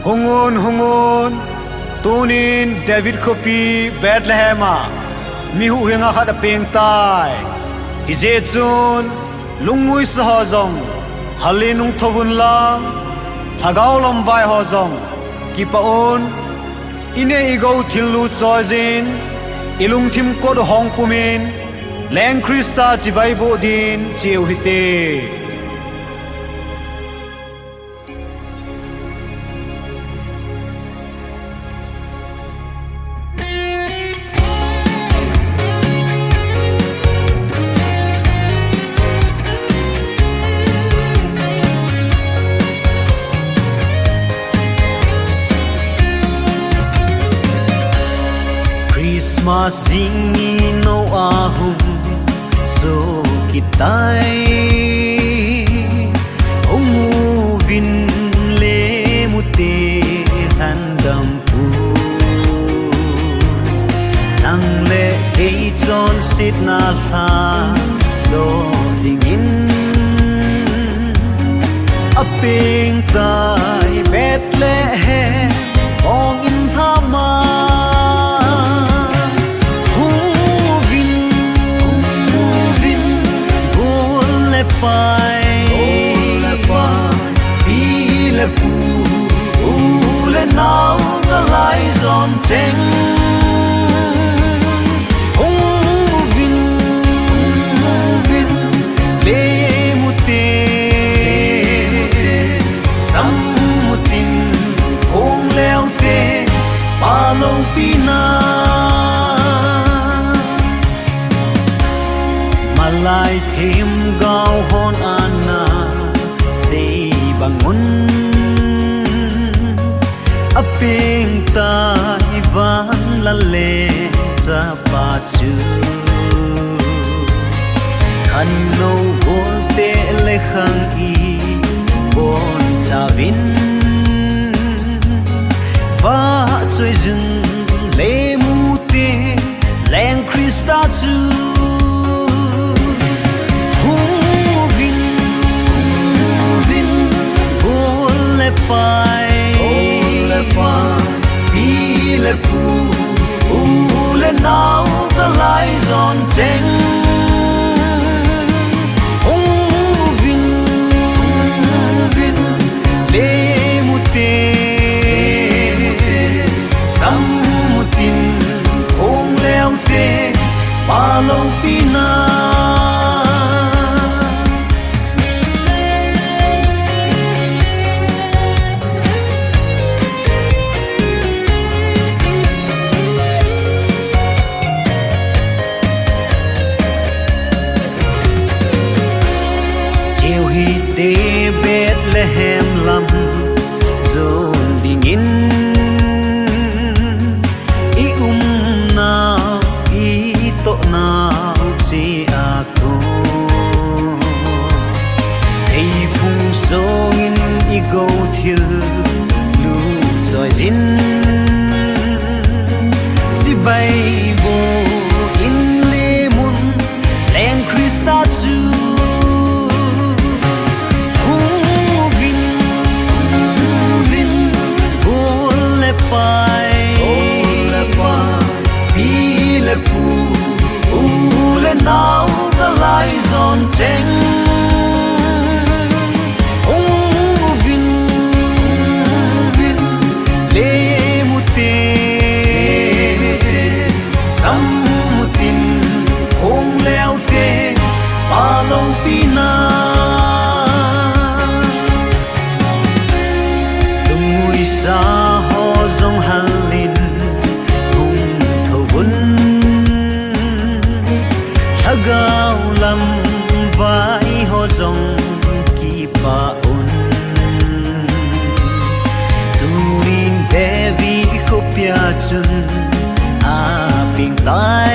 hungun hungun tunin David khopi Bethlehema mi hu hinga khat peng tai hi je chun lungmui sa jong halinung thovun lang thagau lom vai ho jong ki paun ine igo thilu chojin ilung thim kod hong pumin leng Krista chibai bo din cheu hite Christmas zingi no ahum so kitai ongu vin le mute handam pu nang le ei chon sit na tha do dingin aping tai Bethlehem ong in thama le pu le nau the lies on cheng vin le mute sam mutin kong leo te pa lo pina malai thêm gao hon ana se bangun aping tai van la le sa pa chu khan no gol te le khang i bon cha vin va choi jung le mu te leng Krista chu pai le pu le nau the lies on cheng vin le mute sam mutin kong leo te pa lo pina de Bethlehem lam zon dingin i na i to na si ako ei phung song in i go thil lu choi jin si bai bo in le mun leng Krista chu le pu le nau the lies on cheng vin le mute sam mutin hong leo te pa lo pina lungui sa ho zong halin gao lam vai ho zong ki pa un turin devi khopia chun a ping tai